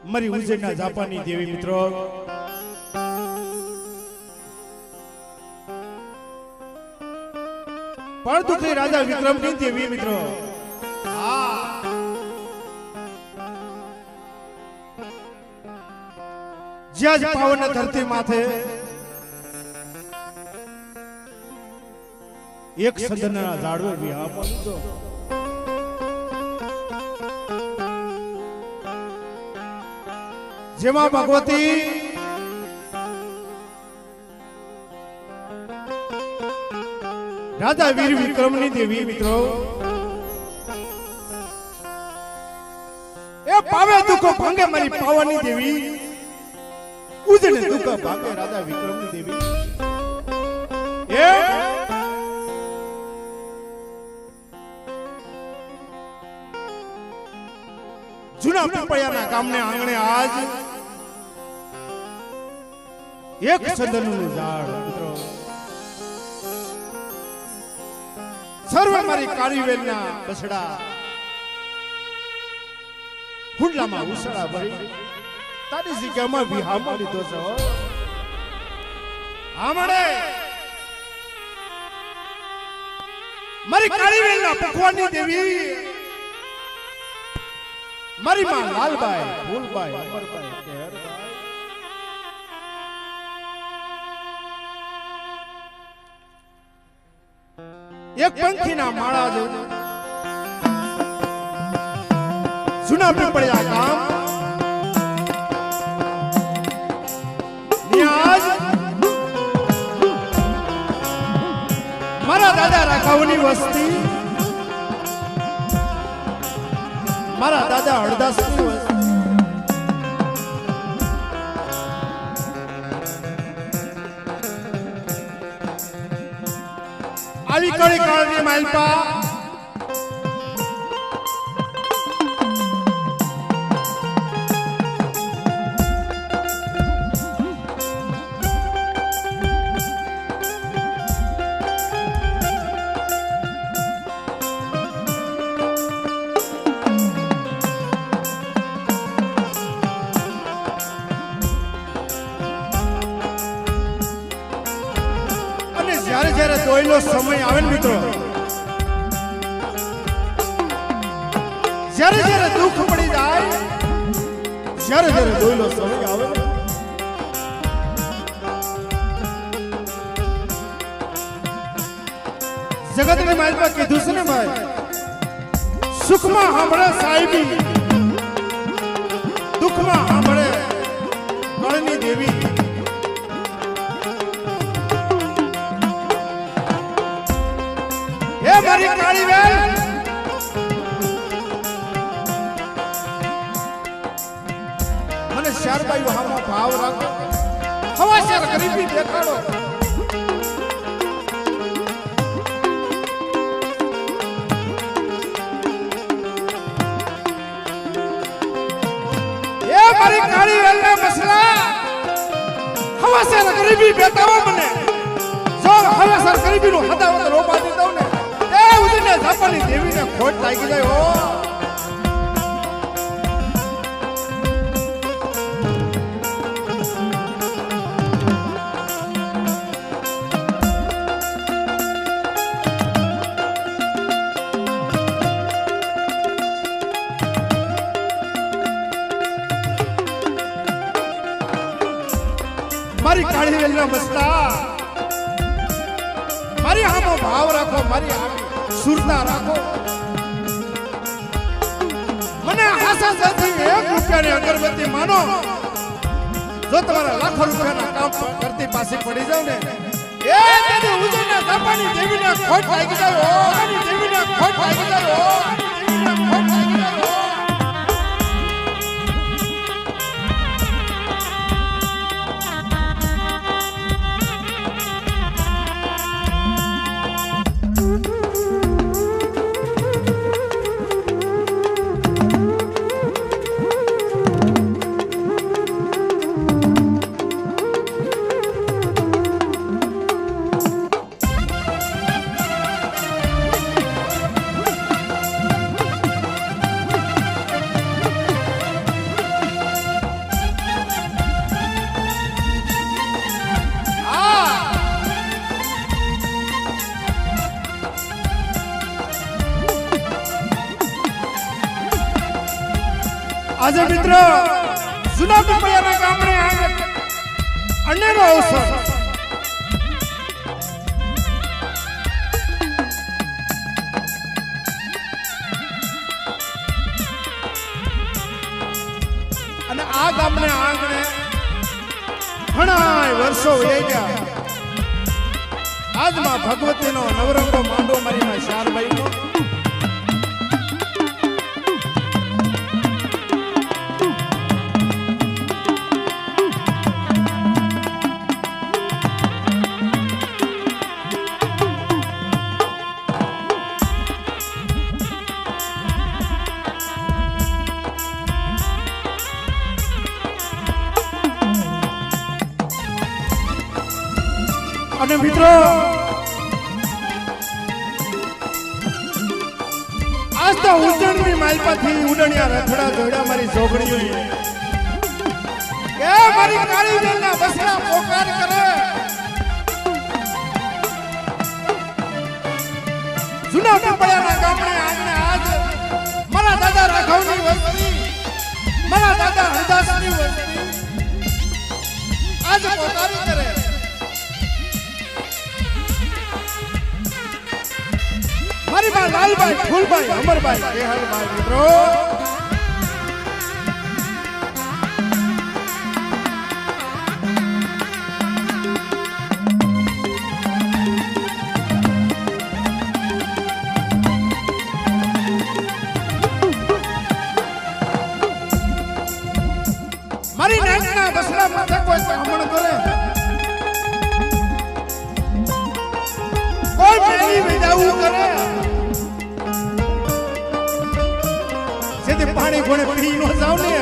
મારી ઉજ્જૈનના જાપાની દેવી મિત્રો પડદુખી રાજા વિક્રમની દેવી મિત્રો જ્યાં જ પાવન ધરતી માથે એક સદનના ઝાડવે વિહાર મળ્યો જેમાં ભગવતી રાજા વીર વિક્રમની દેવી મિત્રો એ પાવે દુઃખો ભાંગે મારી પાવાની દેવી ઉજળે દુઃખ ભાંગે રાજા વિક્રમની દેવી એ જૂના પીપળિયાના ગામને આંગણે આજ એક સંદનનું ઝાડ મિત્રો સર્વે મારી કાળીવેલના બસડા હુંડલામાં ઉસળા ભરી તારી જગ્યામાં વિહામો લીધો છો આમણે મારી કાળીવેલના પકવાનની દેવી મારી માં લાલબાઈ ફૂલબાઈ અમરબાઈ કેહરબાઈ એક પંખીના માળા જો જૂના પીપળિયા ગામ ન્યાજ મારા દાદા રાઘવની વસ્તી મારા દાદા હરદાસની વસ્તી આવી કળી કાળની માલપા જ્યારે જ્યારે દોયલો સમય આવે ને મિત્રો જ્યારે જ્યારે દુઃખ પડી જાય જ્યારે જ્યારે દોયલો સમય આવે જગતની માલમાં કીધું છે ને ભાઈ સુખમાં સાંભળે સાહેબી દુઃખમાં સાંભળે કળની દેવી મારી કાળીવેલ મને શારબાઈ હામાં ભાવ રાખો હવા શેર ગરીબી દેખાડો એ મારી કાળીવેલ ના મસલા હવા શેર ગરીબી બેતાવો મને જો હવા શેર ગરીબી નું હદાવત રોપા દીધો ને જાપાની દેવીને ખોટ લાગી જાય હો મારી કાળીવેલના મસ્તા મારી આમો ભાવ રાખો મારી સુરતા રાખો મને આશા સાથે 1 રૂપિયાની અગરબત્તી માનો જો તમારા લાખો રૂપિયાના કામ કરતી પાસે પડી જાવ ને એ તેની ઉજળના જાપાની દેવીને ખોટ લાગી જાય ઓ દેવીને ખોટ લાગી જાય ઓ ખોટ લાગી જાય ઓ આજે મિત્ર જૂના પીપળિયાના ગામડે આને અનેરો અવસર અને આ ગામને આંગણે ઘણા વર્ષો વહી ગયા. આજમાં ભગવતીનો નવરંગો માંડો મારીના શારભાઈનો અને મિત્રો આજ તો ઉજ્જૈનની માલપાથી ઉડણિયા રથડા જોડ્યા મારી જોગણીઓ કે મારી કાળી વેલના બસરા પોકાર કરે. જૂના પીપળિયાના ગામડે આંગણે આજ મારા દાદા રાઘવની વસ્તી, મારા દાદા હરદાસની વસ્તી આજ પોકારી કરે. મારી માં લાલભાઈ, ફૂલભાઈ, અમરભાઈ, કેહરભાઈ મિત્રો મારી નાકના બસડા માથે કોઈ બ્રાહ્મણ કરે, કોઈ મેલી વિદાવું કરે, પાણી કોણે પી નો જાવ ને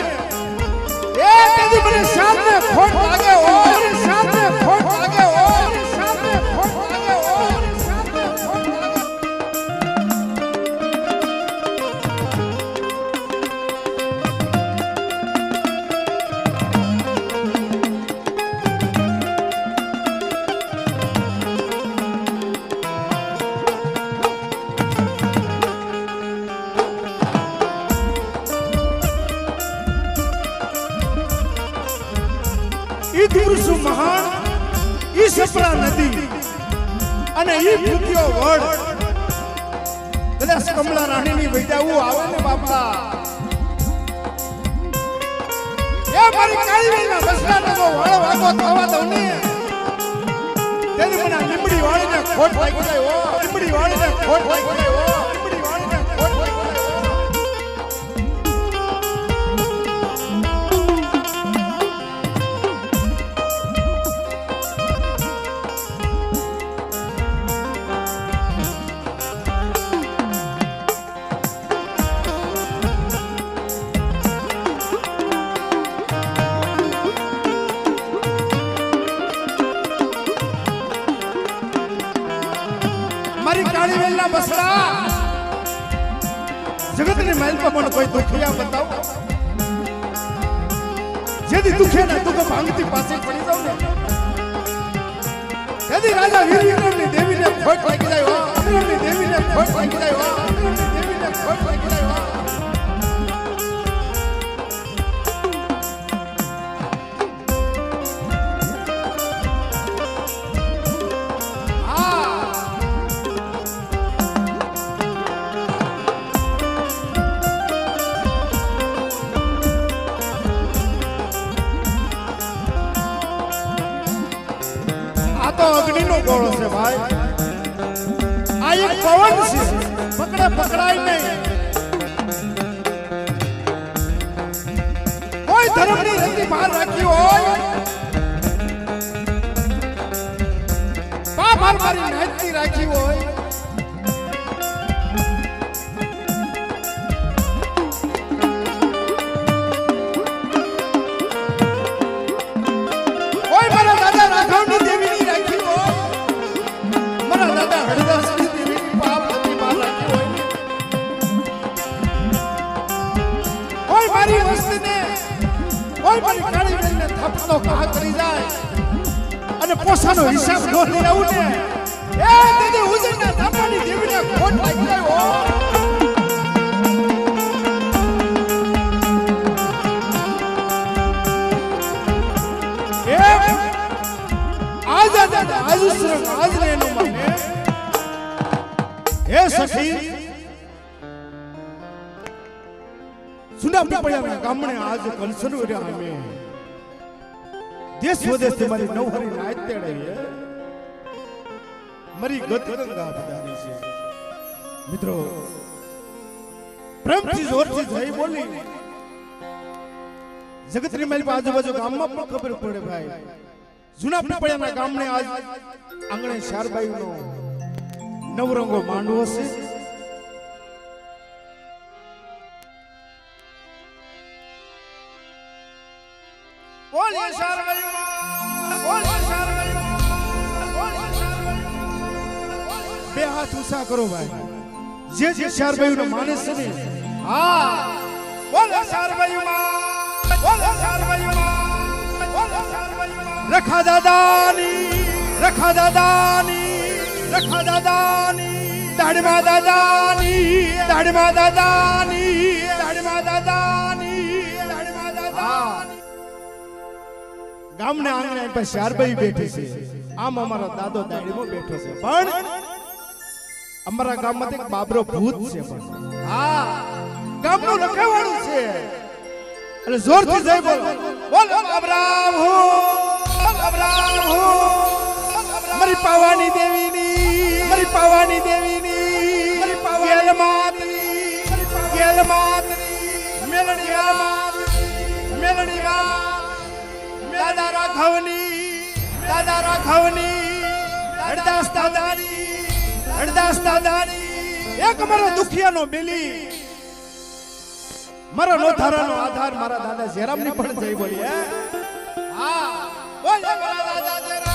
એ તેથી મને સામને ખોટ લાગે ઓ, સામને ખોટ લાગે ઓ, સામને ખોટ લાગે ઓ, સામને ખોટ લાગે. ઈ પુરુષ મહાન, ઈ સપરા નદી અને ઈ ભૂખ્યો વડ કદાચ કમલા રાણીની વૈદાવું આવે ને બાપા એ મારી કાળી વેલના બસરાનો વાળો વાગો થવા દઉં ને તેની મને લીમડી વાળીને ખોટ લાગી જાય ઓ, લીમડી વાળીને ખોટ લાગી જાય ઓ, લીમડી વાળીને ખોટ લાગી જાય ઓ. મારી કાળી વેલના બસડા જગતની માઇલ પર મને કોઈ દુખિયા બતાવો, જેથી દુખિયાના દુઃખ ભાંગતી પાસે પડી જાવ ને જેથી રાજા વીર વિક્રમની દેવીને ખોટ લાગી જાય હો, વિક્રમની દેવીને ખોટ લાગી જાય હો, વિક્રમની દેવીને ખોટ લાગી જાય હો. તો અગ્નિનો ગોળો છે ભાઈ, આ એક પવન છે, પકડે પકડાય નહીં. કોઈ ધર્મની રીતિ બહાર રાખી હોય, બાપ મારી નાચતી રાખી હોય, કોઈ મારા દાદા રાઘવની દેવીની રાખી હોય, મારા દાદા હરદાસની દેવીની પાપની બહાર રાખી હોય, કોઈ મારી વસ્તીને, કોઈ મારી કાળી વેલને થપનો ઘા કરી જાય અને પોસાનો હિસાબ ન લઈ આવું ને એ તેથી ઉજળના થાપાની દેવીને ખોટ લાગી જાય હો. સુરંગ આજ ને એનું માને હે સખી સુના પીપળિયાના ગામણે આજ કંસન વર્યા અમે દેશ વિદેશથી મારી નવહરી નાચ તેડાવી મારી ગત ગંગા બધાની છે મિત્રો પ્રેમથી જોરથી જઈ બોલી જગતની મારી આજુબાજુ ગામમાં પણ ખબર પડે ભાઈ જૂના પીપળિયાના ગામને આજ આંગણે શારબાઈનો નવરંગો માંડવો છે બોલે શારબાઈ બોલે શારબાઈ બે હાથ ઊંચા કરો ભાઈ જે શારબાઈનો માને છે ને હા બોલે શારબાઈ બોલે શારબાઈ બોલે શારબાઈ રખા દાદાની દાઢીમાં દાદાની ગામને આંગણે પર શારબાઈ બેઠી છે આમ અમારો દાદો દાઢીમાં બેઠો છે પણ અમારા ગામમાં એક બાબરો ભૂત છે પણ હા ગામનું રખેવાળું છે અને જોરથી જય બોલો બોલો અબરામ હો મારી પાવાની દેવીની મારી ગેલ માતની મેલડી દાદા રાઘવની હરદાસ દાદાની એક મારો દુખિયાનો બેલી મારા નોધારાનો આધાર મારા દાદા જેરામની પણ જઈ બોલી હા બોલે મારા દાદા જેરામની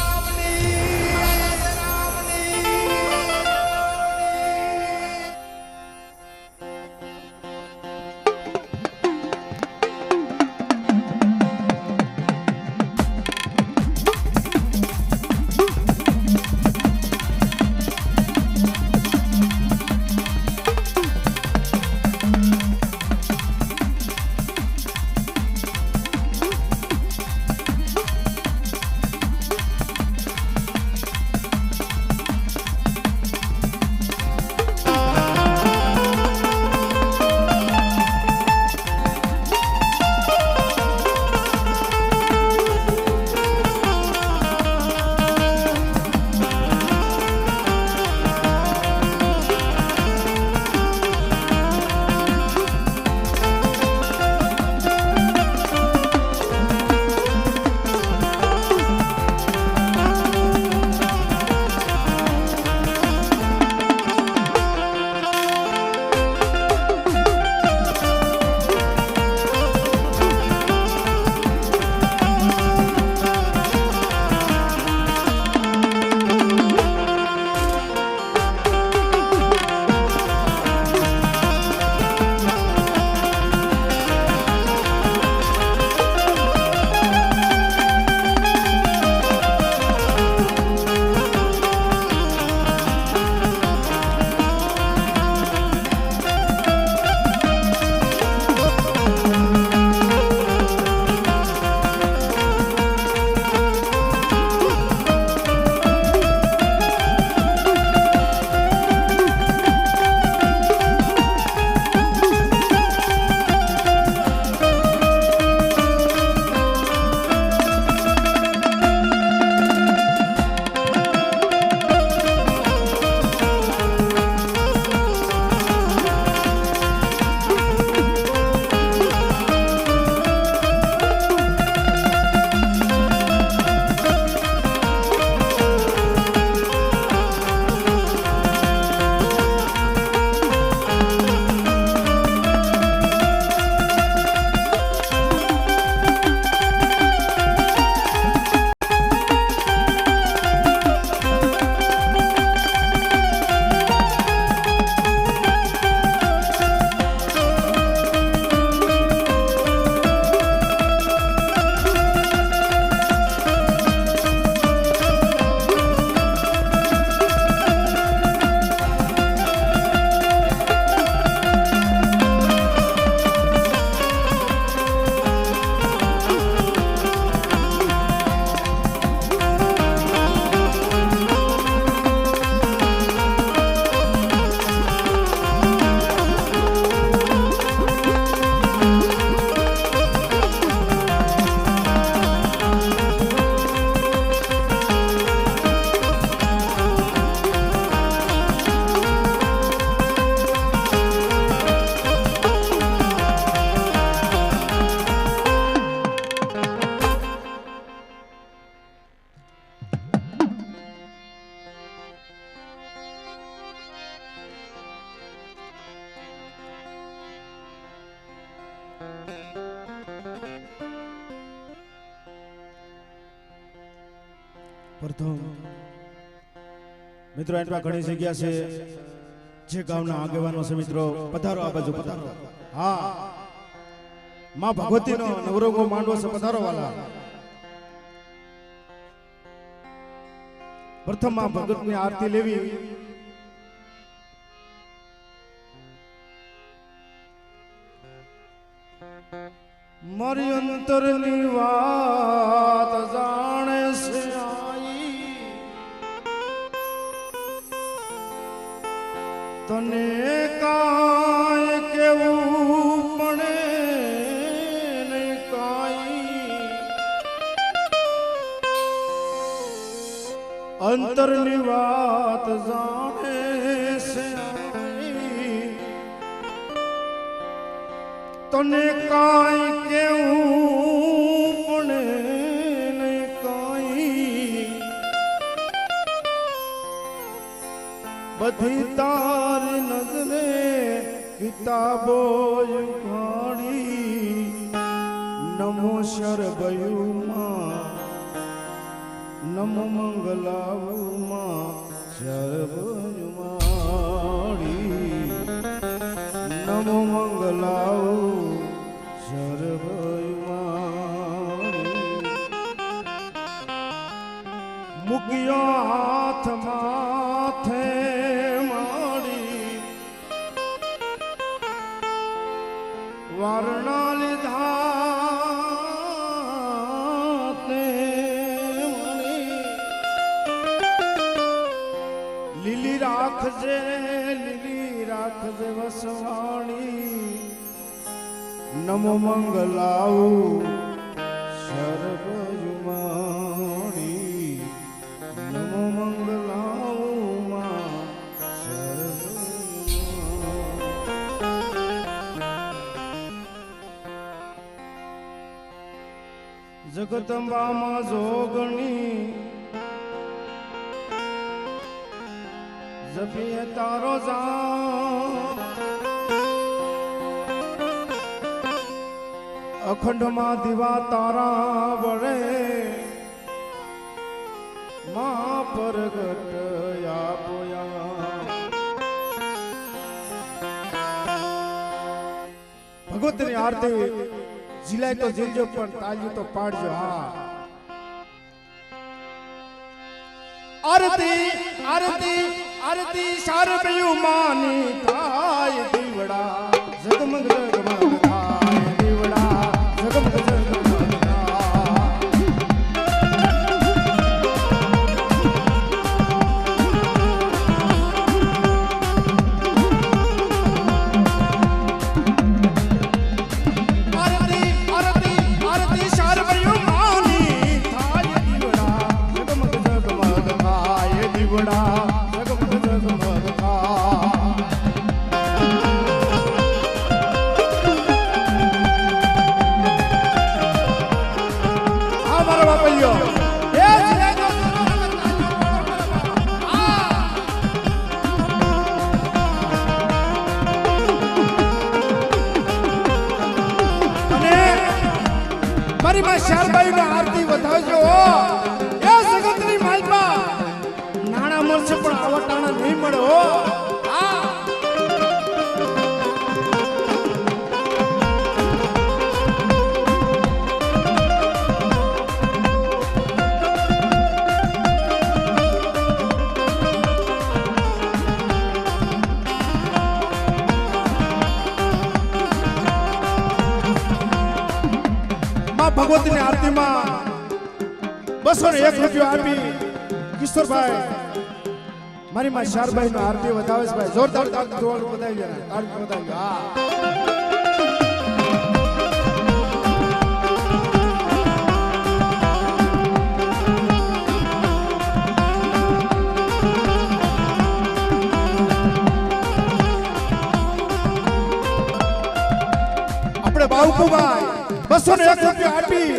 પ્રથમ મિત્રો એન્ટમાં ઘણી જગ્યા છે જે ગામના આગેવાનો છે મિત્રો પધારો આ બાજુ પધારો હા માં ભગવતીનો નવરંગો માંડવો છે પધારો વાલા પ્રથમ માં ભગતની આરતી લેવી મારી અંતરની વાત જાણે છે આઈ તને કાય કેવું પડે ને કાઈ અંતરની વાત જાણે છે આઈ તને કાય કેવું પડે ને કાઈ બધી તારી નજરે કિતાબો ઉઘાડી નમો શરભયુમાં નમો મંગલાવુમાં શરભયુમાડી નમો મંગલાઉ મૂક્યો હાથ માથે માડી વારણા લીધા તે લીલી રાખજે વસવાણી નમો મંગલાઉ શરભયુમાણી નમો મંગલાઉ માં જગદંબામાં જોગણી જપીએ તારો જા અખંડમાં દીવા તારા વળે માં પરગટ આપોયા ભગવતીની આરતી જીલાય તો જીલજો પણ તાલી તો પાડજો હા આરતી આરતી આરતી શારભયું માની થાય દીવડા જગમગ જગમગ થાય દીવડા જગમગ જગમગ મારી માં શારબાઈ ની આરતી વધાવજો એ જગતની માલપા નાણા મળશે પણ આવા ટાણા નહીં મળે હો ભગવતીની આરતીમાં 201 રૂપિયા આપી કિશોરભાઈ મારી માં શારબાઈ નો આરતી વધાવે છે ભાઈ જોરદાર તાળી બધાવી લે તાળી બધાવી હા આપણે બાઉકુભાઈ 201 રૂપિયા આપી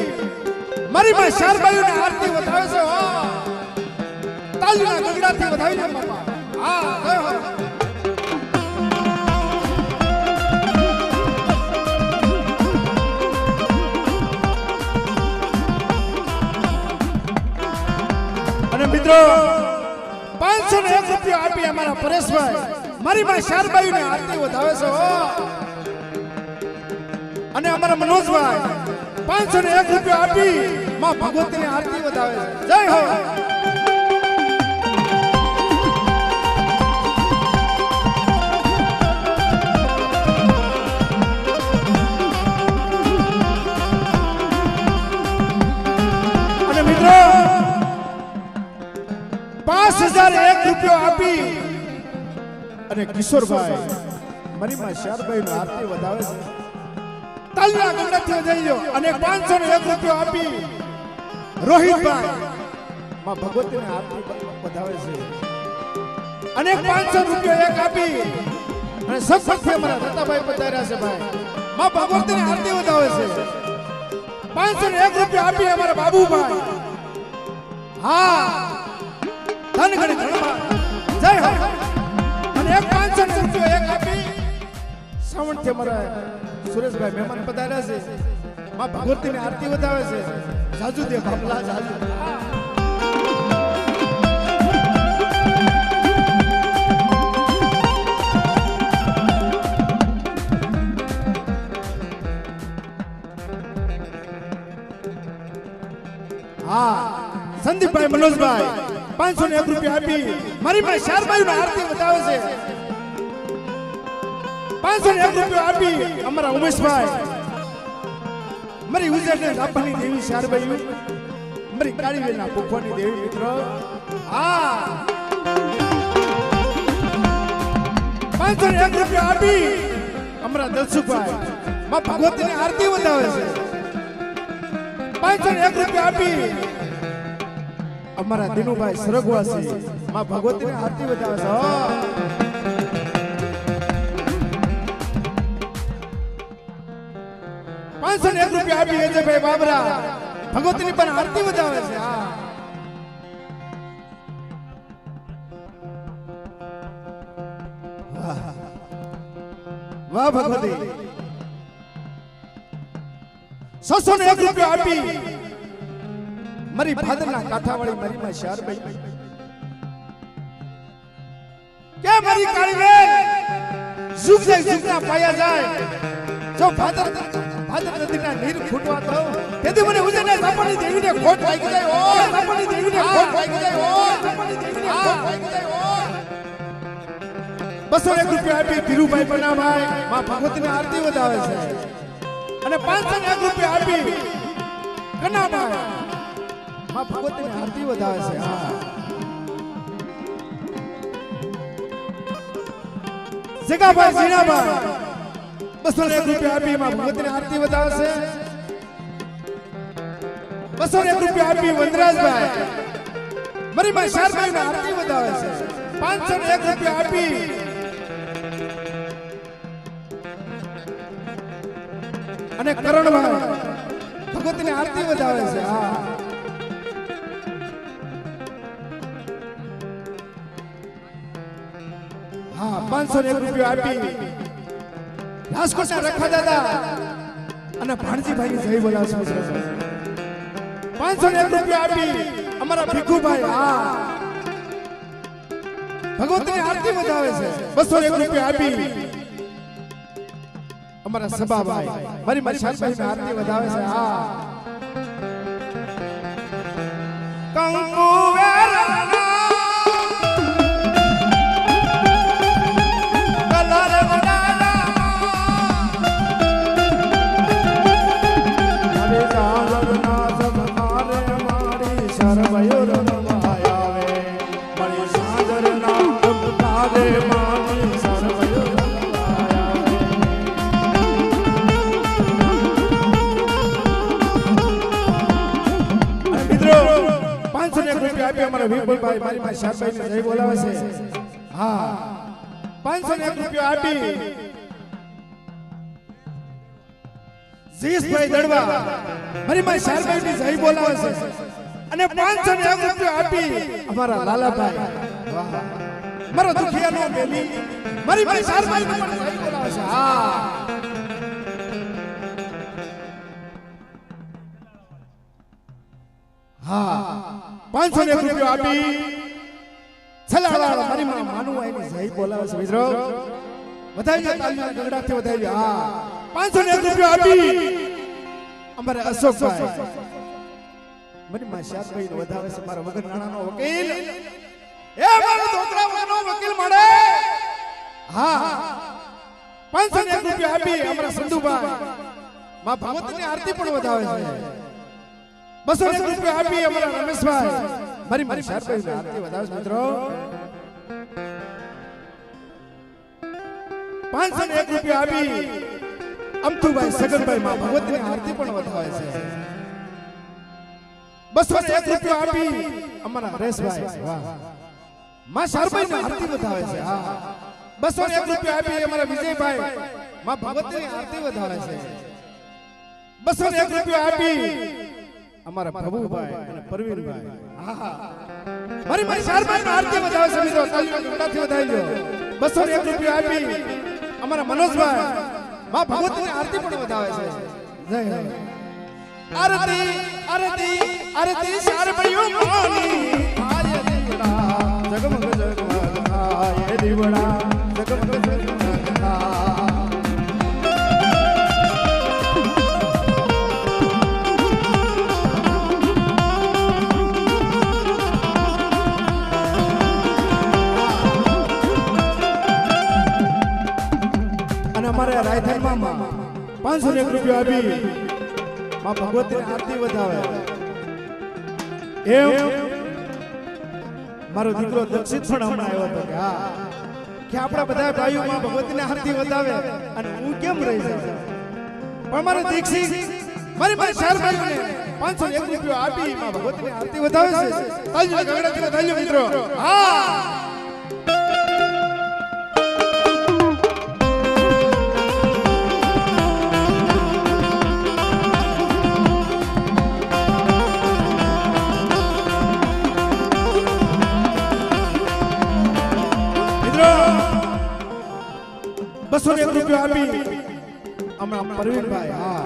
મારી માં શારબાઈ ની આરતી વધાવે છે હો તાલીના ગગડાથી વધાવી લે બાપા હા જય હો મિત્રો 501 રૂપિયા આપી અમારા પરેશભાઈ મારી માં શારબાઈ ને આરતી વધાવે છે અને અમારા મનોજભાઈ 501 રૂપિયા આપી માં ભગવતી ની આરતી વધાવે છે જય હો અને મિત્રો 5001 રૂપિયા આપી અને કિશોરભાઈ મારી માં શારબાઈ ની આરતી વધાવે છે તાલના ગંડાથી જઈજો અને 501 રૂપિયા આપી રોહિતભાઈ માં ભગવતી ની આરતી વધાવે છે અને 500 રૂપિયા એક આપી અને સફળથી અમારા રતાભાઈ પધાર્યા છે ભાઈ માં ભગવતી ની આરતી વધાવે છે 501 રૂપિયા આપી અમારા બાબુભાઈ હા ધન ગણી ધણમાં જય હો અને 500 રૂપિયા એક આપી શ્રાવણથી અમારા સુરેશભાઈ મહેમાન પધાર્યા છે માં ભગવતી ની આરતી વધાવે છે જાજુ દે બાપલા જાજુ હા સંદીપભાઈ મનોજભાઈ 501 રૂપિયા આપી મારી માં શારબાઈ ની આરતી વધાવે છે 501 રૂપિયા આપી અમારા ઉમેશભાઈ મારી ઉજળને લાપની દેવી શારબાઈ મારી કાળીવેલના ભૂખવાની દેવી મિત્રો હા 501 રૂપિયા આપી અમારા દર્શુભાઈ માં ભગવતીની આરતી વધાવે છે 501 રૂપિયા આપી અમારા દિનુભાઈ સરગવાસી માં ભગવતીની આરતી વધાવે છે 501 રૂપિયા આપી અજયભાઈ બાબરા ભગવતીની પણ આરતી વધાવે છે વાહ ભગવતી 601 રૂપિયા આપી મારી ભાદરના કાંઠાવાળી મારી માં શારબાઈ કે મારી કાળીવેલ ઝુકે ઝુકના પાયા જાય જો ભાદર નદીના નીર ફૂટવા તો તેથી મને ઉજને સાપણી દેવીને ખોટ લાગી જાય ઓ સાપણી દેવીને ખોટ લાગી જાય ઓ સાપણી દેવીને ખોટ લાગી જાય ઓ 201 રૂપિયા આપી ધીરુભાઈ બનાભાઈ માં ભગવતીની આરતી વધાવે છે અને 501 રૂપિયા આપી કનાભાઈ માં ભગવતીની આરતી વધાવે છે જગાભાઈ ઝીણાભાઈ 201 રૂપિયા આપી માં ભગવતીની આરતી વધાવે છે 201 રૂપિયા આપી વનરાજભાઈ મારી માં શારબાઈ ની આરતી વધાવે છે 501 રૂપિયા આપી અને કરણભાઈ ભગવતીની આરતી વધાવે છે હા 501 રૂપિયા આપી રાજકોટના રખા દાદા અને ભાણજીભાઈ ની જય બોલાવશે 501 રૂપિયા આપી અમારા ભીખુભાઈ હા ભગવતીની આરતી વધાવે છે 201 રૂપિયા આપી અમારા સબાભાઈ મારી મારી શારબાઈ ની આરતી વધાવે છે હા કંકુ વેરના અમારા વિપુલભાઈ મારી માં શારબાઈ ને જય બોલાવે છે હા 501 રૂપિયા આપી જીસભાઈ દડવા મારી માં શારબાઈ ની જય બોલાવે છે અને 501 રૂપિયા આપી અમારા લાલાભાઈ વાહ મારો દુખિયાનો બેલી મારી માં શારબાઈ ને પણ જય બોલાવે છે હા 501 રૂપિયા આપી છલાળા મારી માં માનું આવીને જય બોલાવે છે મિત્રો વધાઈ તાલીના ગગડાથી વધાઈ હા 501 રૂપિયા આપી અમારે અશોકભાઈ મારી માં શાદભાઈ વધાવે છે મારા વગર નાણાનો વકીલ એ મારો છોકરા વગરનો વકીલ મળે હા 501 રૂપિયા આપી અમારા સંધુભાઈ માં ભગવતીની આરતી પણ વધાવે છે 201 રૂપિયા આપી અમારા રમેશભાઈ મારી શાદભાઈ આરતી વધાવે છે મિત્રો 501 રૂપિયા આપી અમથુભાઈ સગનભાઈ માં ભગવતીની આરતી પણ વધાવે છે 201 રૂપિયા આપી અમારા હરેશભાઈ વાહ માં શારભાઈ ની આરતી વધાવે છે હા 201 રૂપિયા આપી અમારા વિજયભાઈ માં ભગવતીની આરતી વધાવે છે 201 રૂપિયા આપી અમારા પ્રભુભાઈ અને પરવીનભાઈ હા મારી શારભાઈ ની આરતી વધાવે છે મિત્રો તાલીના ગગડાથી વધાવી લો 201 રૂપિયા આપી અમારા મનોજભાઈ માં ભગવતીની આરતી પણ વધાવે છે જય આરતી આરતી આરતી શારભાઈઓ માની આય દીવડા જગમગ જગમગ આય દીવડા જગમગ જગમગ અને અમારે રાયધનમાં 501 રૂપિયા આપી માં ભગવતીની આરતી વધાવે એમ મારો દીકરો દક્ષિત પણ હમણાં આવ્યો હતો કે હા કે આપણા બધા ભાઈઓ માં ભગવતીની આરતી વધાવે અને હું કેમ રહી જાય પણ મારો દીક્ષિત મારી શારભાઈને 501 રૂપિયા આપી માં ભગવતીની આરતી વધાવે છે તાલીના ગગડાથી વધાવી લો મિત્રો હા ₹201 રૂપિયા આપી હમણાં પરવીનભાઈ હા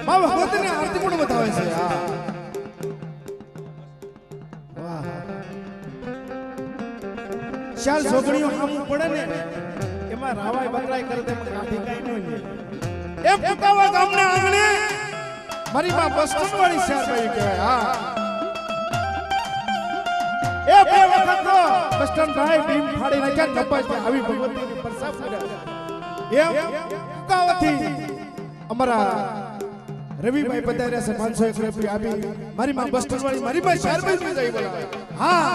માં ભગવતીની આરતી પણ વધાવે છે હા વાહ શાલ છોકરીઓ સામું પડે ને એમાં રાવાય બકરાય કરે તેમાં કાઠી કાઈ ન હોય એમ ફૂટાવા ગામના આંગણે મારી માં બસ સ્ટેન્ડ વાળી શારભાઈ કહેવાય હા એ બે વખત તો બસ સ્ટેન્ડ ભાઈ ભીમ ફાડી નાખ્યા નપાસ આવી ભગવતીની પ્રસાદ કર્યા એમ કાવથી અમારા રવિભાઈ પધાર્યા છે 501 રૂપિયા આપી મારી માં બસ સ્ટેન્ડ વાળી મારી માં શારભાઈ જઈ બોલાવે હા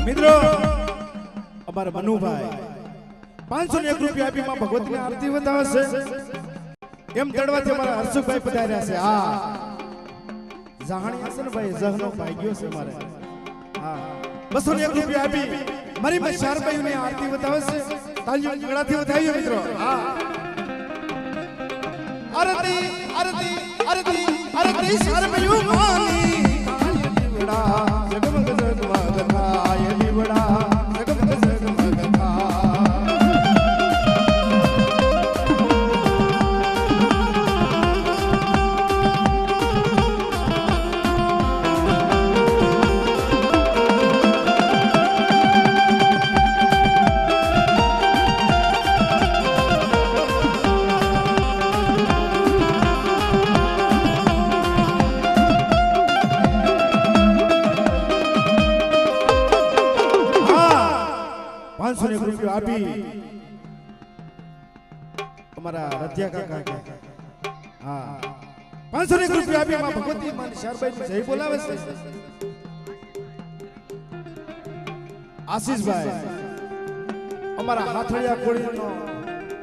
મિત્રો અમારા મનુભાઈ 501 રૂપિયા આપી માં ભગવતીની આરતી વધાવે છે એમ દડવાથી અમારા હર્ષુભાઈ પધાર્યા છે હા જાહણી હશે ને ભાઈ જહનો ભાગ્યો છે મારે હા 201 રૂપિયા આપી મારી માં શારભાઈની આરતી વધાવે છે તાલીઓ ગગડાથી વધાવી મિત્રો હા આરતી આરતી આરતી આરતી શારભાઈઓ માની દીવડા જગમગ જગમગ થાય દીવડા જગમગ જગમગ ₹501 આપી અમારા રત્યા કાકા હા 501 રૂપિયા આપી માં ભગવતી માં શારભાઈ જય બોલાવે છે આશીષભાઈ અમારા હાથળિયા કોળીનો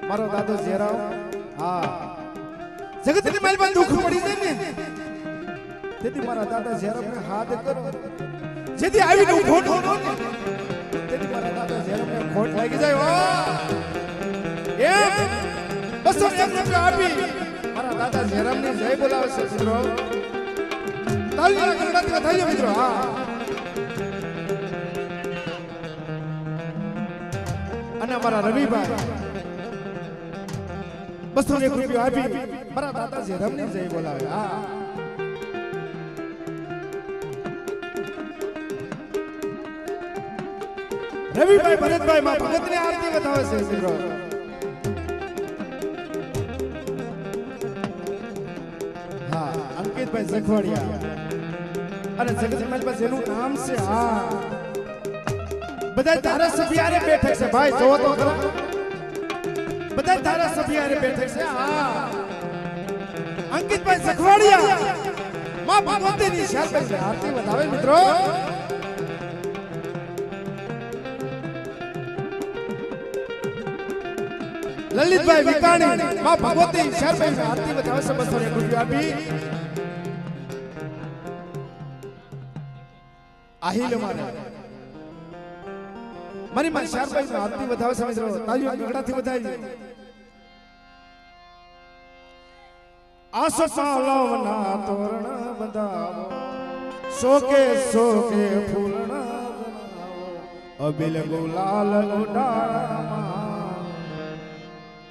મારો દાદો જેરાવ હા જગતની માલમાં દુઃખ પડી જાય ને તેથી મારા દાદા જેરાવને હાથ કરો જેથી આવી ઊભો ન તેથી મારા દાદા જેરાવને ખોટ લાગી જાય એમ 201 રૂપિયા આપી મારા મારા દાદા જયરામની જય બોલાવે છે મિત્રો. તાળીના ગણગણાટમાં થઈ જાય મિત્રો. હા અને અમારા રવિભાઈ 201 રૂપિયા આપી મારા દાદા જયરામની જય બોલાવે. હા રવિભાઈ ભરતભાઈ માં ભગતની આરતી વધાવે છે મિત્રો. હા અંકિતભાઈ જખવાડિયા અને જગતમાલ પાસે એનું નામ છે. હા બધા ધારાસભ્ય આરે બેઠક છે ભાઈ, જોવો તો ખરા. બધા ધારાસભ્ય આરે બેઠક છે. હા અંકિતભાઈ જખવાડિયા માં ભગવતીની શાસન આરતી વધાવે મિત્રો. લલિતભાઈ વિકાણી માં ભગવતી શરભાઈ આરતી વધાવે છે. 201 રૂપિયા આપી આહિલ મારી માં શરભાઈ આરતી વધાવે છે મિત્રો. તાળીઓ ગગડાથી વધાવી. આસો પાલવના તોરણ બંધાવો, શોકે શોકે ફૂલણા બનાવો, અબિલ ગુલાલ ઉડાડમાં,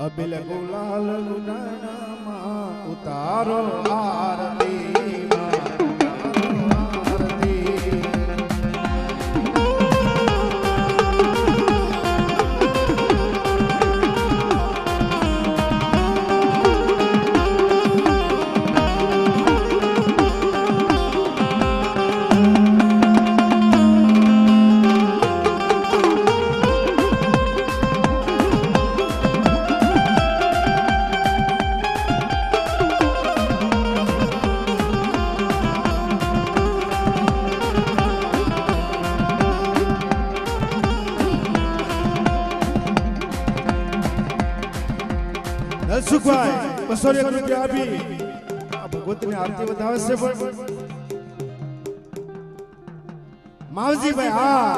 અબિલ ગુલાલ ઉડાડમાં ઉતારો આરતી. સુખભાઈ 201 રૂપિયા આપી આ ભગવતીની આરતી વધાવે છે. પણ માવજીભાઈ હા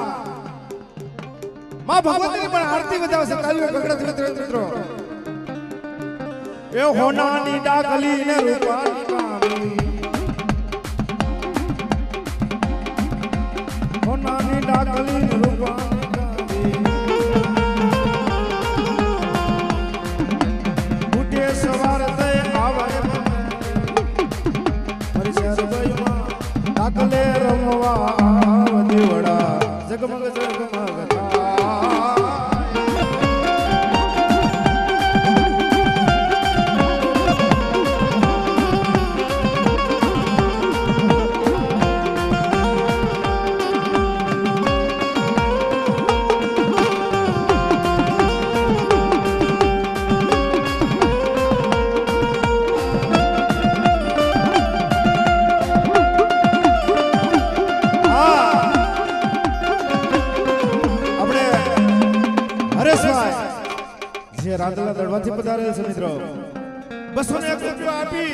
માં ભગવતીની પણ આરતી વધાવે છે. તાળીઓ ગગડાથી મિત્રો. એ હોનાની ડાકલી ને રૂપાની કામી, હોનાની ડાકલી ને રૂપાની સવાર થઈ આવે ડાકલે રમવા દીવડા જગમગ જગમગ રાતના દરવાથી પધારે છે મિત્રો. 201 રૂપિયા આપી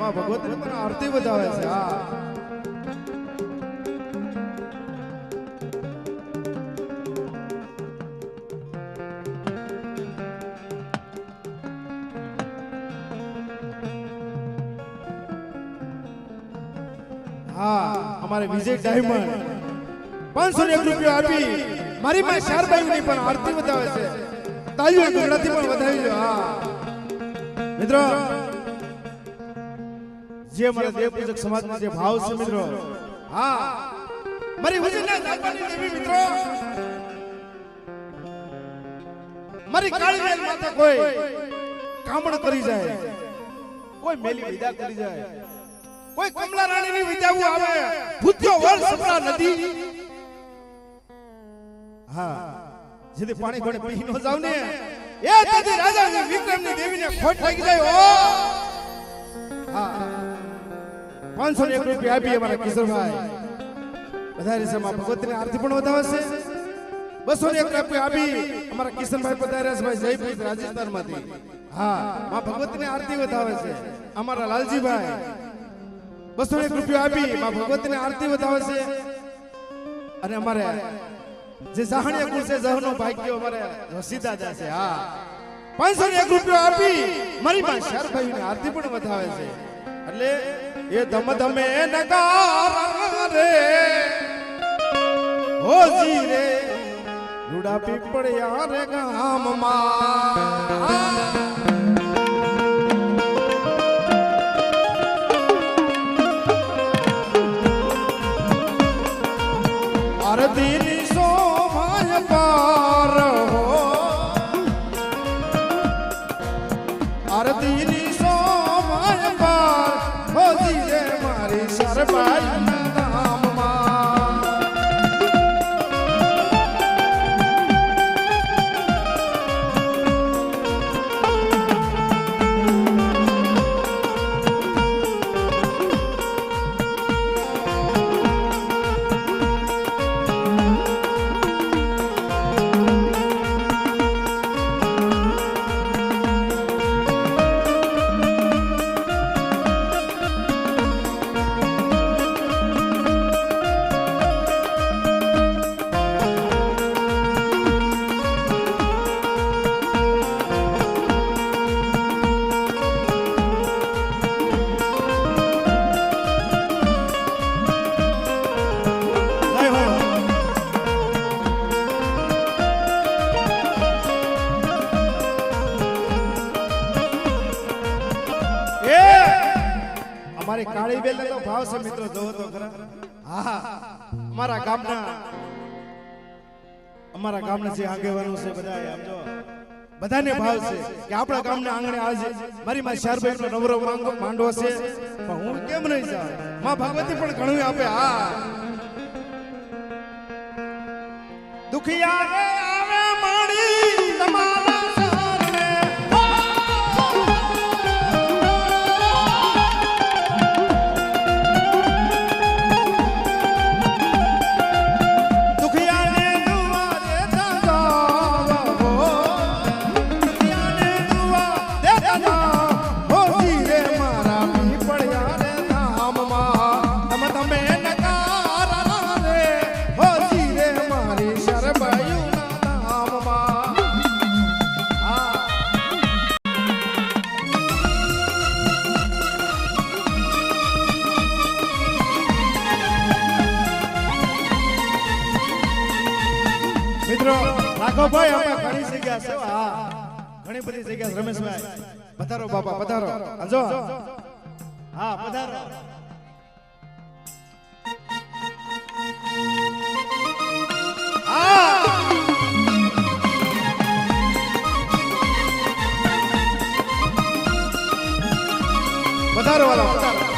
માં ભગવતી પણ આરતી વધાવે છે. હા અમારે વિજય ડાયમંડ 501 રૂપિયા આપી મારી માં શારબાઈની પણ આરતી વધાવે છે. તાળીઓ ગગડાથી પણ વધાવી દો. હા મિત્રો જે મારા દેવ પૂજક સમાજનો જે ભાવ છે મિત્રો. હા મારી વજનના દાપાની દેવી મિત્રો, મારી કાળી મેલ માતા કોઈ કામણ કરી જાય, કોઈ મેલી વિદા કરી જાય, કોઈ કમલા રાણીની વિદાવું આવે, ભૂત્યો વર સપના નદી. હા જેથી પાણી ઘોડે પી નો જાવ ને એ તેથી રાજા વિક્રમની દેવીને ખોટ લાગી જાય. ઓ હા 501 રૂપિયા આપી અમારા કિશોરભાઈ વધારે છે. માં ભગવતીની આરતી પણ વધાવે છે. 201 રૂપિયા આપી અમારા કિશનભાઈ પધાર્યા છે ભાઈ જયપુર રાજસ્થાનમાંથી. હા માં ભગવતીની આરતી વધાવે છે. અમારા લાલજીભાઈ 201 રૂપિયા આપી માં ભગવતીની આરતી વધાવે છે. અને અમારે જે જહાણિયા કુળ છે જહનો ભાગ્યો અમારે રસીદાદા છે. હા ₹501 આપી મારી માં શરભાઈ ની આરતી પણ વધાવે છે એટલે એ ધમ ધમે નગારા રે હોજી રે રૂડા પીપળિયા રે ગામમાં આરતીની શોભાય પાર હો આરતીની શોભાય પાર હોજી રે મારી શરબાઈના ધામમાં અમારી કાળી બેલ તો ભાવ છે મિત્રો જોવો તો ખરા હા અમારા ગામના જે આગેવાનો છે બધા આમ જો બધાને ભાવ છે કે આપણા ગામના આંગણે આજે મારી માં શરભાઈ નો નવરો માંડવો છે પણ હું કેમ નહીં જાઉં માં ભગવતી પણ ઘણું આપે હા દુખિયા રે આવે માડી તમારા મિત્રો રાખો ભાઈ અમે ઘણી જગ્યા છે હા ઘણી બધી જગ્યા રમેશભાઈ પધારો બાપા પધારો આજો હા પધારો હા પધારો વાલા પધારો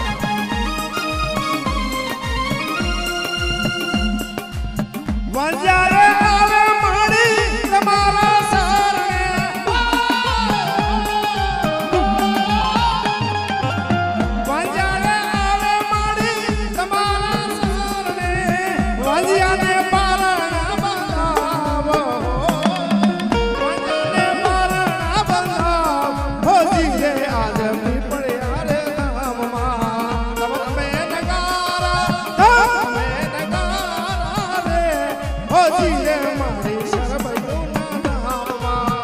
વંજારે આવે માડી તમારા સરને વંજારે આવે માડી તમારા સરને વંજિયાને પારણા બંધાવો વંજિયાને પારણા બંધાવ હોજી રે આજ પીપળિયા રે ધામમાં તમે નગારા તમે નગારા રે હોજી રે મારી શરબાઈના ધામમાં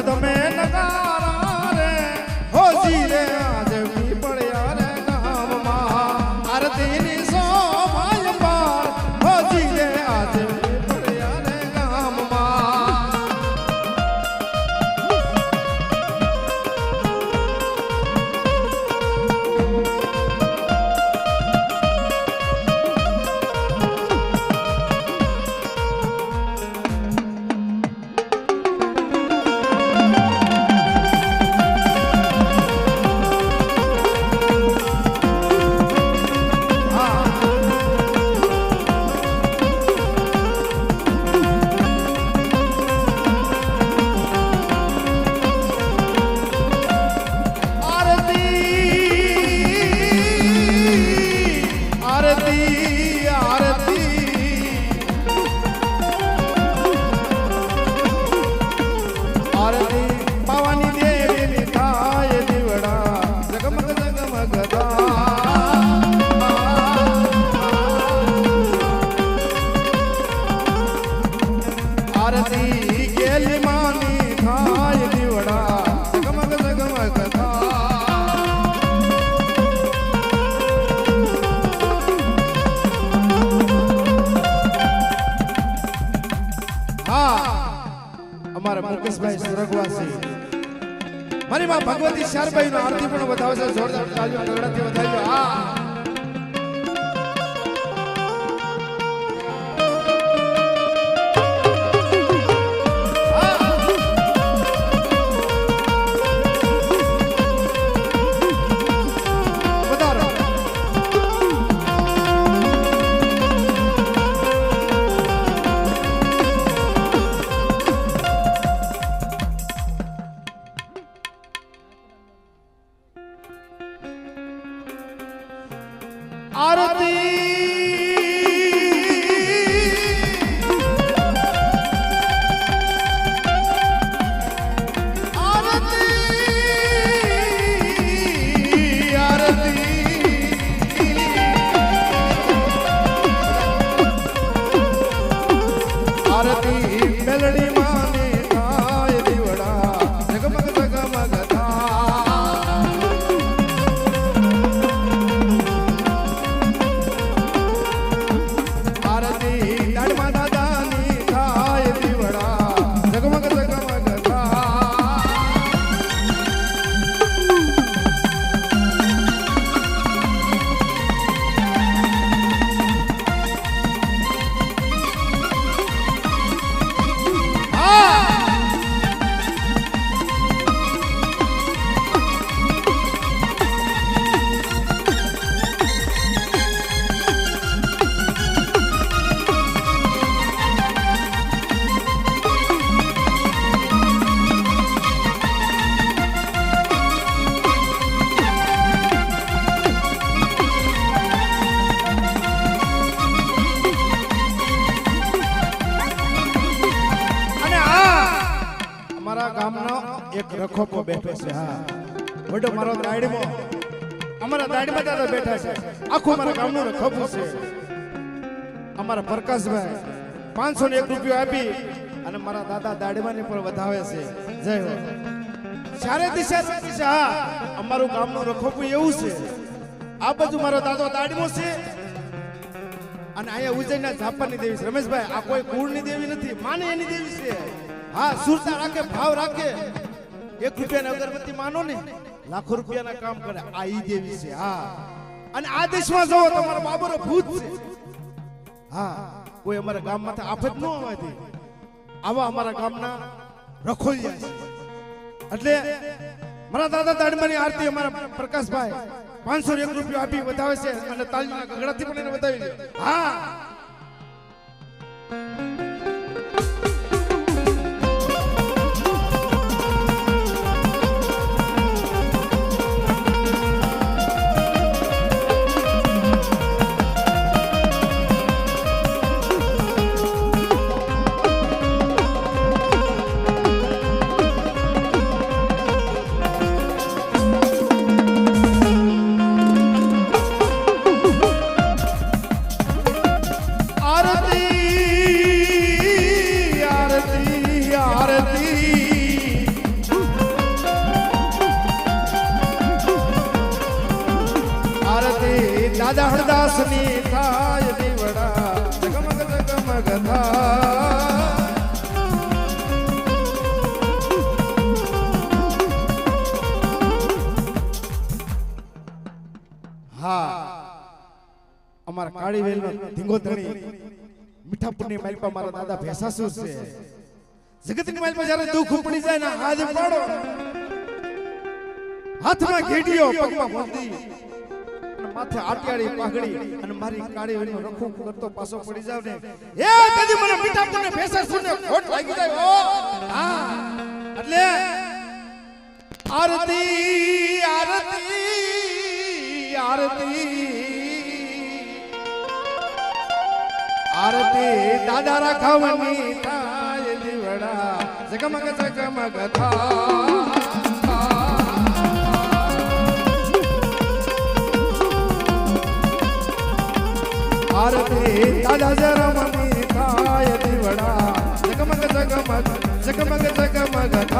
તમે નગારા રે હોજી રે આજ પીપળિયા રે ગામમાં આરતીની શોભાય પાર હોજી રે આજ પીપળિયા રે ગામમાં પ્રકાશભાઈ સ્વર્ગવાસી મારી માં ભગવતી શારબાઈ નો આરતી પણ વધાવે છે જોરદાર તાળીઓ ગગડાથી વધાવ્યો હા એક રખોપો બેઠો છે હા વડો મારો દાડીમાં અમારા દાડીમાં દાદા બેઠા છે આખું મારા ગામનું રખોપું છે અમારા પ્રકાશભાઈ 501 રૂપિયો આપી અને મારા દાદા દાડીમાંની પણ વધાવે છે જય હો ચારે દિશા હા અમારું ગામનું રખોપું એવું છે આ બાજુ મારો દાદો દાડીમાં છે અને અહીંયા ઉજ્જૈનના જાપાનની દેવી રમેશભાઈ આ કોઈ કુળની દેવી નથી માને એની દેવી છે હા સુરતા રાખે ભાવ રાખે 1 રૂપિયાની અગરબત્તી માનો ને લાખો રૂપિયાના કામ કરે આ ઈ દેવી છે હા અને આ દેશમાં જો તમારો બાબરો ભૂત છે હા કોઈ અમારા ગામમાંથી આફત ન આવતી આવા અમારા ગામના રખોલિયા છે એટલે મારા દાદા દાડમાની આરતી અમારા પ્રકાશભાઈ 501 રૂપિયા આપી વધાવે છે અને તાળીના ગગડાથી પણ એને વધાવી દે હા દાદા હરદાસની થાય દીવડા જગમગ જગમગ હા અમારા કાળી વેલનો ધીંગોધણી મીઠાપુરની માલપા મારા દાદા ભેસાસુર છે જગતની માલપા જ્યારે દુઃખ ઉપડી જાય ને હાથ પાડો હાથમાં ઘેડિયો પગમાં મોતી માથે આટિયાળી પાઘડી અને મારી કાળી વેલનો રખું કરતો પાછો પડી જાવ ને એ કદી મને મીઠાપુરને ભેસાસુરને ખોટ લાગી જાય ઓ હા એટલે આરતી આરતી આરતી આરતી દાદા રાખાવની થાય દીવડા જગમગ જગમગ આરતી દાદા જરમની થાય દીવડા જગમગ જગમગ જગમગ જગમગ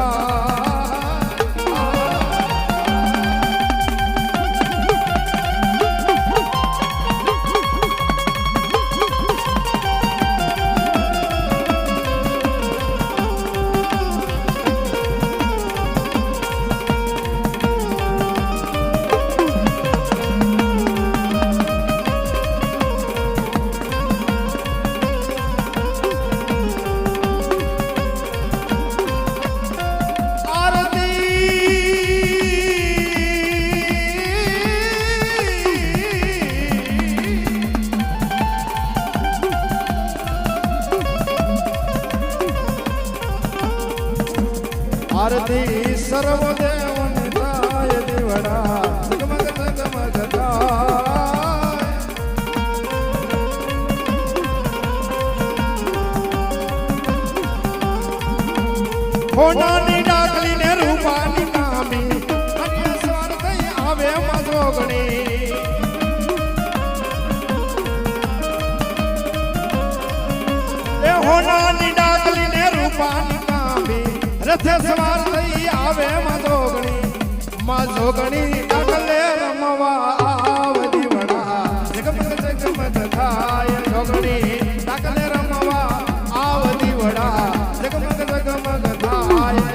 સર્વ દેવની થાય દીવડા જગમગ જગમગ થાય હોનાની ડાકલી ને રૂપાની નામી અન્ય સ્વાર થઈ આવે મજોગણી એ હોનાની ડાકલી ને રૂપાની નામી રથે સવાર થઈ આવે મજોગણી ડાકલે રમવા આવદી વડા જગમગ જગમગ થાય જોગણી ડાકલે રમવા આવદી વડા જગમગ જગમગ થાય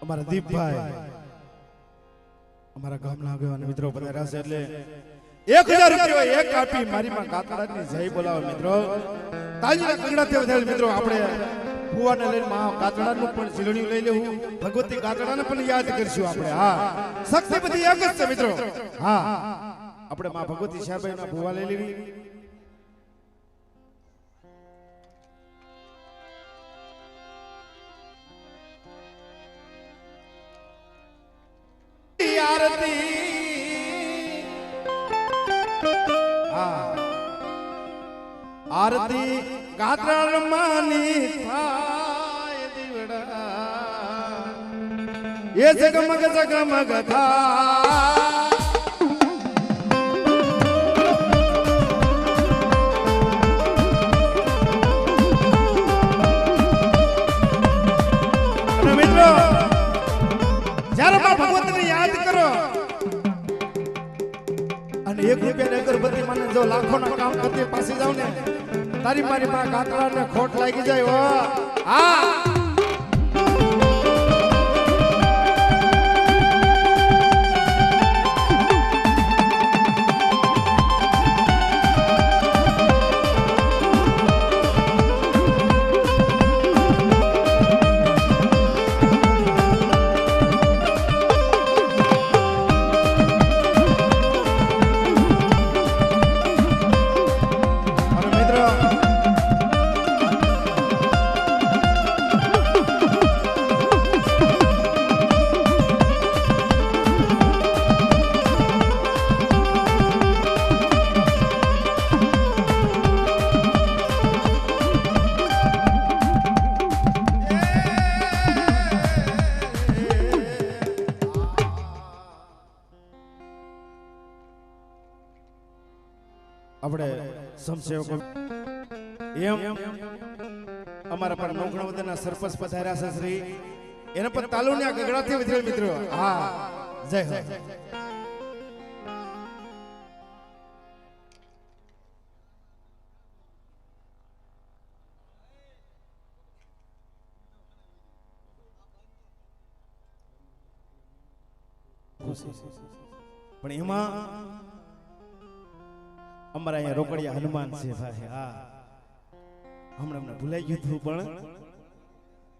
અમારા દીપભાઈ અમારા ગામના આગેવાન મિત્રો પધાર્યા છે એટલે 1000 રૂપિયા એક આપી મારી માં કાતડાની જય બોલાવો મિત્રો તાળીના કગડાથી વધારે મિત્રો આપણે ફુવાને લઈને માં કાતડાનું પણ ઝીલણી લઈ લેવું ભગવતી કાતડાને પણ યાદ કરશું આપણે હા શક્તિ બધી એક જ છે મિત્રો હા આપણે માં ભગવતી શાહબાઈના ફુવા લઈ લેવી आरती गात्र मानी थाय दीवड़ा ये जगमग जगमग था મિત્રો જ્યારે માં ભગવતીને યાદ કરો અને 1 રૂપિયાની અગરબત્તી મને જો લાખોના કામ કરતી પાસે જાવ ને તારી મારી માં કાતરાને ખોટ લાગી જાય હો હા આપણે સમસેવકો એમ અમારા પર નોકણવદના સરપંચ પધાર્યા છે શ્રી એને પર તાલુના ગગડાથી વિધેલ મિત્રો હા જય હો પણ એમાં અમારા અહીંયા રોકડિયા હનુમાન છે ભાઈ હા હમણાં ભૂલાઈ ગયું હતું પણ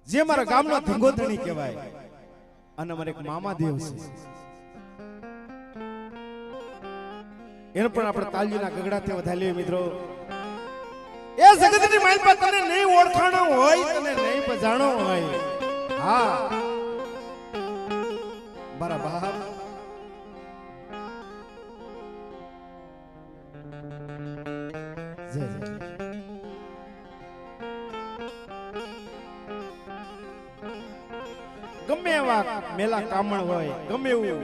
જે મારા ગામનો ધંગોધણી કહેવાય અને અમારે એક મામા દેવ છે એને પણ આપણે તાલીના ગગડાથી વધારીએ મિત્રો એ જગતની માલપા તને નહીં ઓળખાણો હોય તને નહીં પજાણો હોય હા બરાબર જય જય ગમે એવા મેલા કામણ હોય ગમે એવું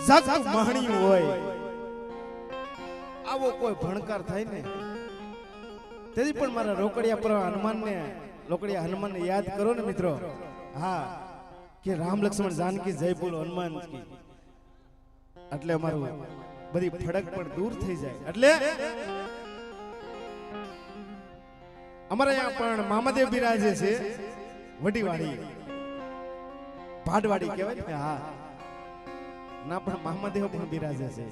જાગતું મહણિયું હોય આવો કોઈ ભણકાર થાય ને તેથી પણ મારા રોકડિયા પર હનુમાનને લોકડિયા હનુમાનને યાદ કરો ને મિત્રો હા કે રામ લક્ષ્મણ જાનકી જય બોલો હનુમાન કી એટલે અમારું બધી ફડક પણ દૂર થઈ જાય એટલે અમારે અહીંયા પણ મામાદેવ બિરાજે છે વડીવાડી ભાડવાડી કહેવાય ને હા ના પણ મામાદેવ પણ બિરાજે છે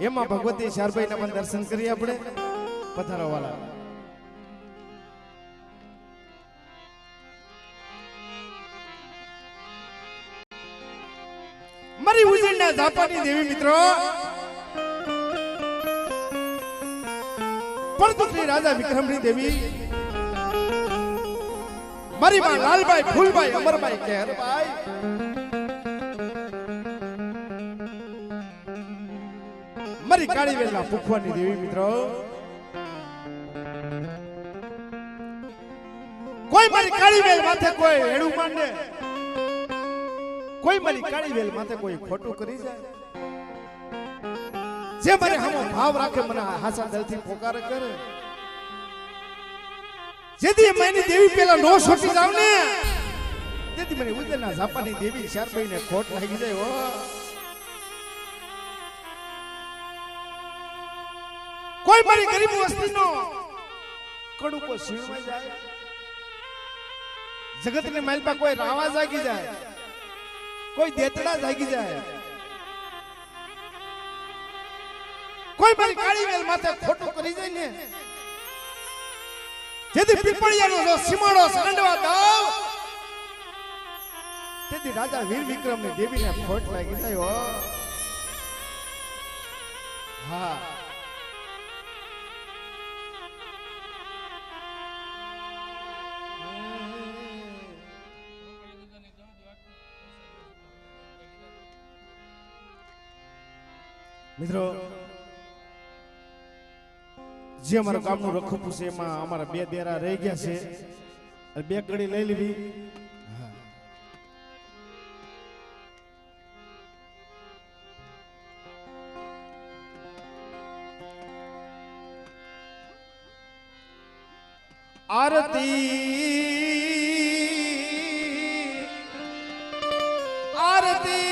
એમાં ભગવતી શારભાઈ ના પણ દર્શન કરીએ આપણે પથારો વાળા મારી ઉજળના ઝાપાની દેવી મિત્રો પરતુત્રી રાજા વિક્રમની દેવી મારી માં લાલભાઈ ફૂલભાઈ અમરભાઈ કેહરભાઈ મારી કાળીવેલના પુખવાની દેવી મિત્રો કોઈ મારી કાળીવેલ માથે કોઈ હેડું માંડે કોઈ મારી કાળીવેલ માથે કોઈ ખોટું કરી જાય જે મને હમો ભાવ રાખે મને હાસા દિલથી પોકાર કરે જેથી મેની દેવી પેલા નો છોટી જાવ ને તેથી મને ઉજળના ઝાપાની દેવી શારભાઈ ને ખોટ લાગી જાય હો કોઈ મારી ગરીબ વસ્તીનો કડુકો સીણમાં જાય જગતને માલપા કોઈ રાવા જાગી જાય કોઈ દેતડા જાગી જાય કોઈ મારી કાળીવેલ માથે ખોટું કરી જાય ને જેથી પીપળિયાનો જો સીમાડો સાંડવા દાવ તેથી રાજા વીર વિક્રમની દેવીને ખોટ લાગી જાય હો હા મિત્રો જે અમારા ગામનું રખોપું છે એમાં અમારા બે દેરા રહી ગયા છે બે કડી લઈ લીધી આરતી આરતી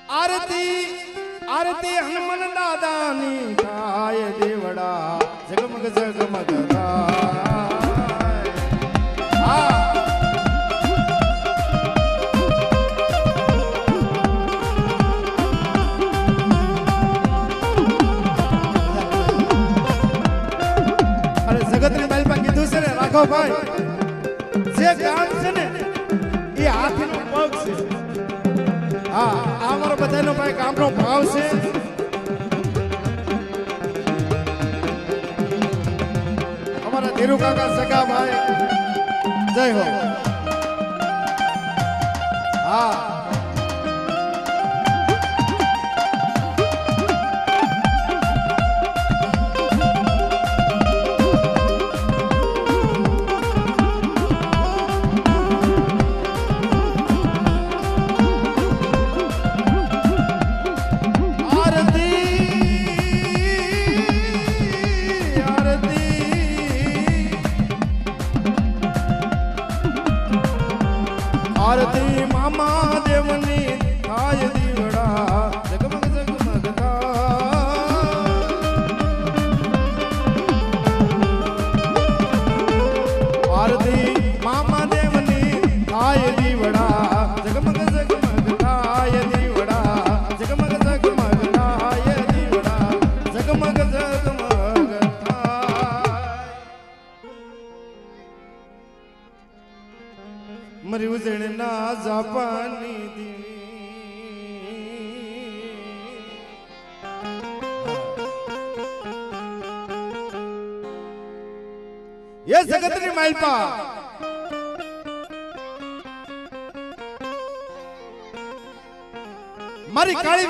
આરતી આરતી હનુમાન દાદાની થાય દેવડા જગમગ જગમગ થાય અરે જગતની માલપા કીધું છે ને રાખો ભાઈ જે ગામ છે ને એ હાથીનો પગ છે હા અમારો બધાનો ભાઈ ગામનો ભાવ છે અમારા ધીરુ કાકા સગા ભાઈ જય હો હા આરતી મામા દેવની થાય દીવડા જગમગ જગમગ થાય આરતી મામા દેવની થાય દીવડા જગમગ જગમગ થાય દીવડા જગમગ જગમગ થાય દીવડા જગમગ જગમગ મારી ઉજળના ઝાપાની ये जगतनी मालपा मारी काली